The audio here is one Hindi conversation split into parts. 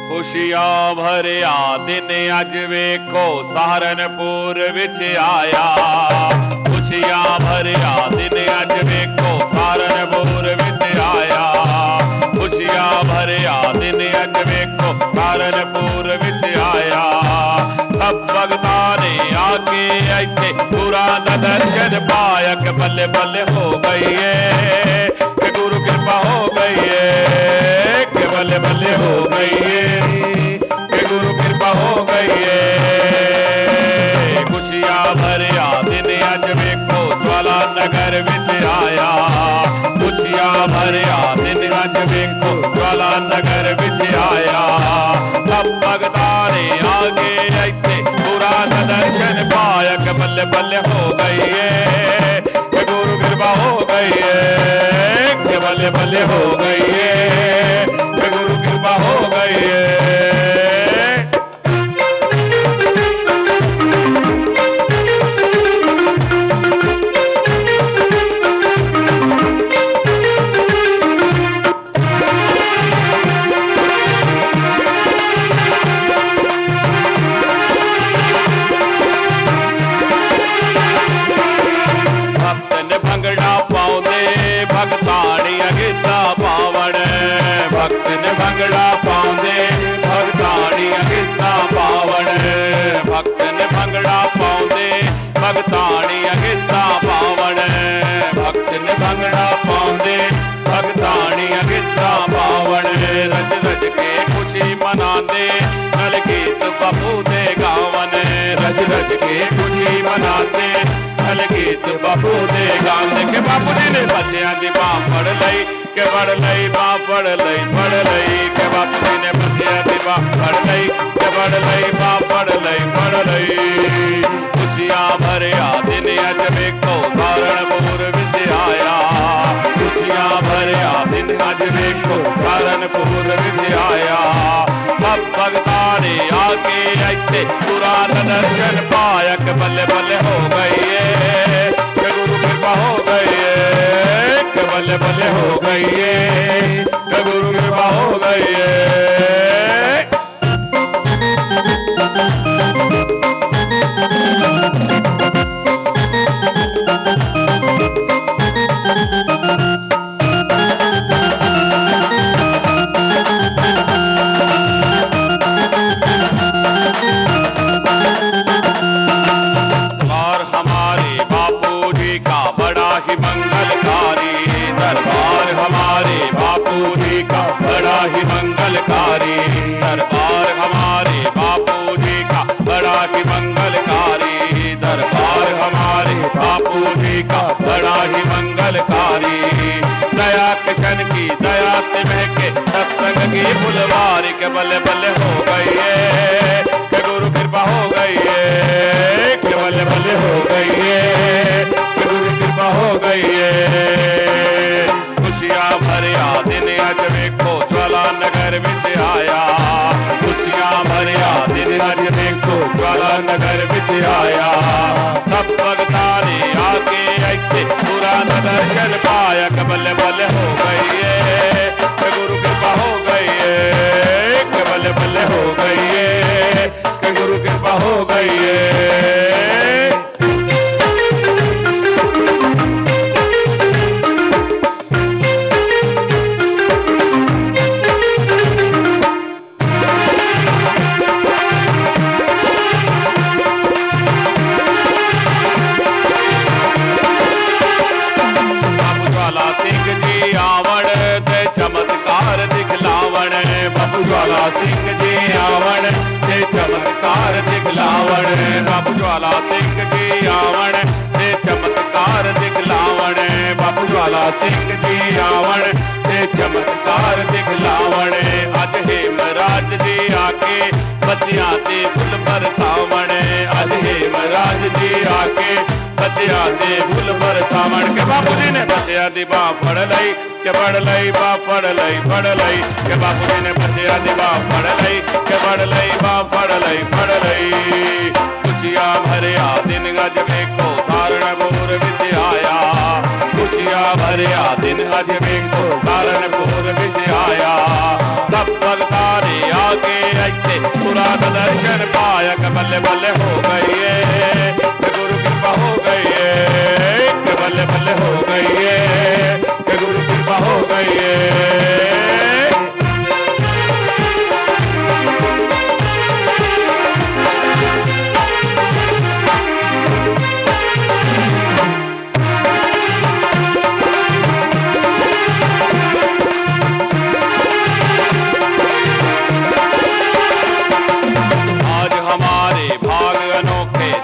खुशियां भरिया दिन अज वेखो सहारनपुर विच आया। खुशियां भरिया दिन अज वेखो सहारनपुर विच आया। खुशियां भरिया दिन अज वेखो सहारनपुर विच आया। सब भगतां ने आके इत्थे गुरां दा दर्शन पाया के बल्ले बल्ले हो गई है कि गुरु कृपा हो गई है कि बल्ले बल्ले हो गई है कि गुरु कृपा हो गई है। खुशियां भरिया दिन अज वेखो ज्वाला नगर विच आया। खुशियां भरिया दिन अज वेखो ज्वाला नगर विच आया। सब भगतां ने आगे इत्थे गुरां दा दर्शन पाया के बल्ले बल्ले हो गई है कि गुरु कृपा हो गई है कि बल्ले बल्ले हो गई है कि गुरु कृपा हो गई है। भगताड़ियां गिद्धा पावण भक्त ने भंगड़ा पाउंदे। भगताड़ियां गिद्धा पावण भक्त ने भंगड़ा पाउंदे। भगताड़ियां गिद्धा पावण भक्त ने भंगड़ा पाउंदे। भगताड़ियां गिद्धा पावण रज रज के खुशी मनांदे। नल गीत बापू दे गावन रज रज के खुशी मनांदे। नल गीत बापू दे गावन के बापू जी ने बच्चियां दी बाह फड़ लई के फड़ लई बाह फड़ लई के बापू जी ने बच्चियां दी बाह फड़ लई के फड़ लई बाह फड़ लई। खुशियां भरिया दिन अज वेखो सहारनपुर विच आया। खुशियां भरिया दिन अज वेखो सहारनपुर विच आया। सब भगतां ने आके इत्थे गुरां दा दर्शन पाया के बल्ले बल्ले हो गई है कि गुरु कृपा हो गई है कि बल्ले बल्ले हो गई है कि गुरु कृपा हो गई है। दरबार हमारे बापू जी का बड़ा ही मंगलकारी। दरबार हमारे बापू जी का बड़ा ही मंगलकारी। दरबार हमारे बापू जी का बड़ा ही मंगलकारी। दया किशन की दया से महके सत्संग की फुलवारी के बल्ले बल्ले हो गई है कि गुरु कृपा हो गई है कि बल्ले बल्ले हो गई है कि गुरु कृपा हो गई है। खुशियां भरिया दिन अज वेखो ज्वाला नगर विच आया। खुशियां भरिया दिन अज वेखो ज्वाला नगर विच आया। सब भगतां ने आके इत्थे गुरां दा दर्शन पाया के बल्ले बल्ले हो गई है कि गुरु कृपा हो गई है कि बल्ले बल्ले हो गई है कि गुरु कृपा हो गई है। चमत्कार दिखलावण बाबू ज्वाला सिंह जी आवण ते चमत्कार दिखलावण। बाबू ज्वाला सिंह जी आवण ते चमत्कार दिखलावण। बाबू ज्वाला सिंह जी आवण ते चमत्कार दिखलावण। अज हेमराज जी आके बच्चियां ते फुल बरसावण। अज हेमराज जी आके बच्चियां ते फुल बरसावण के बापू जी ने बच्चियां दी बाह फड़ लई के फड़ लई बाह फड़ लई के बापू जी ने बच्चियां दी बाह फड़ लई के फड़ लई बाह फड़ लई। खुशियां भरिया दिन अज वेखो सहारनपुर विच आया। खुशियां भरिया दिन अज वेखो सहारनपुर विच आया। सब भगतां ने आके पाया कि बल्ले बल्ले हो गई है, गुरु कृपा हो गई है, कि बल्ले बल्ले हो गई है, कि गुरु कृपा हो गई है।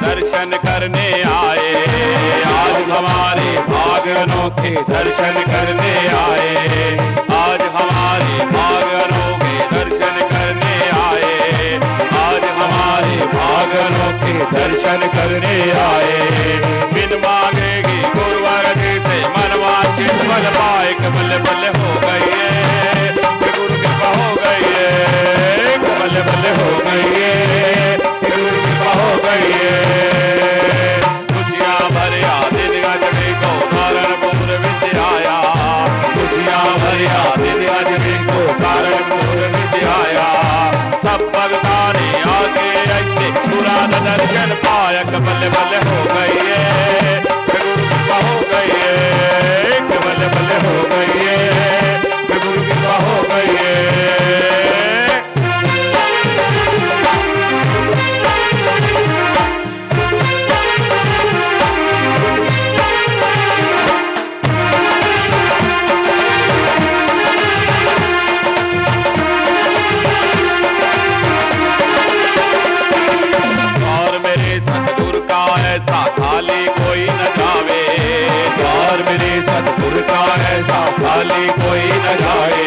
दर्शन करने आए, आज हमारे भाग अनोखे दर्शन करने आए, आज हमारे भाग अनोखे दर्शन करने आए, आज हमारे भाग अनोखे दर्शन करने आए। बिन मांगेगी गुरुवर से मनवांछित फल पाए, कि बल्ले बल्ले हो गई है, कि गुरु कृपा हो गई है, कि बल्ले बल्ले हो गई है, कि गुरु कृपा हो गई है। सब भगतान आगे रहते पुराना दर्शन पाया, कि बल्ले बल्ले हो गई है, कि गुरु कृपा हो गई है, कि बल्ले बल्ले हो गई है, कि गुरु कृपा हो गई है। ऐसा खाली कोई न जावे, द्वार मेरे सतगुर का ऐसा खाली कोई न जाए,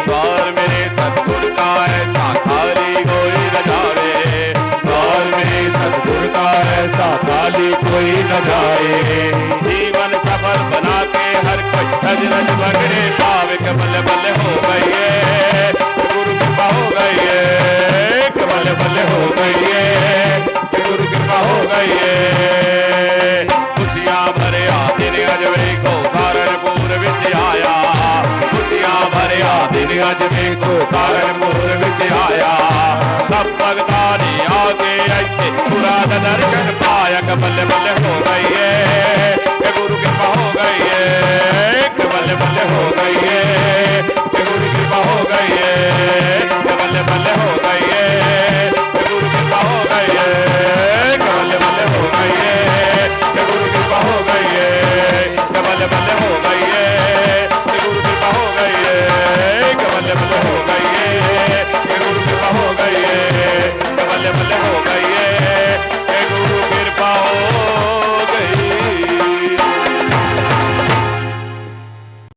द्वार मेरे सतगुर का ऐसा खाली कोई न जावे, द्वार मेरे सतगुर का ऐसा खाली कोई न जाए। जीवन सफल बना के हर कोई सज रज बगड़े पावे, कि बल्ले बल्ले हो गई है, गुरु कृपा हो गई है, कि बल्ले बल्ले हो गई है, गुरु कृपा हो गई है। खुशियां भरे दिन अजमे को सारणपुर विच आया, खुशियां भरे दिन अजमे को सारणपुर विच आया। सब भगतान आगे ऐसे पुराना दर्शन पाया, कि बल्ले बल्ले हो गई है, कि गुरु कृपा हो गई है, कि बल्ले बल्ले हो गई है,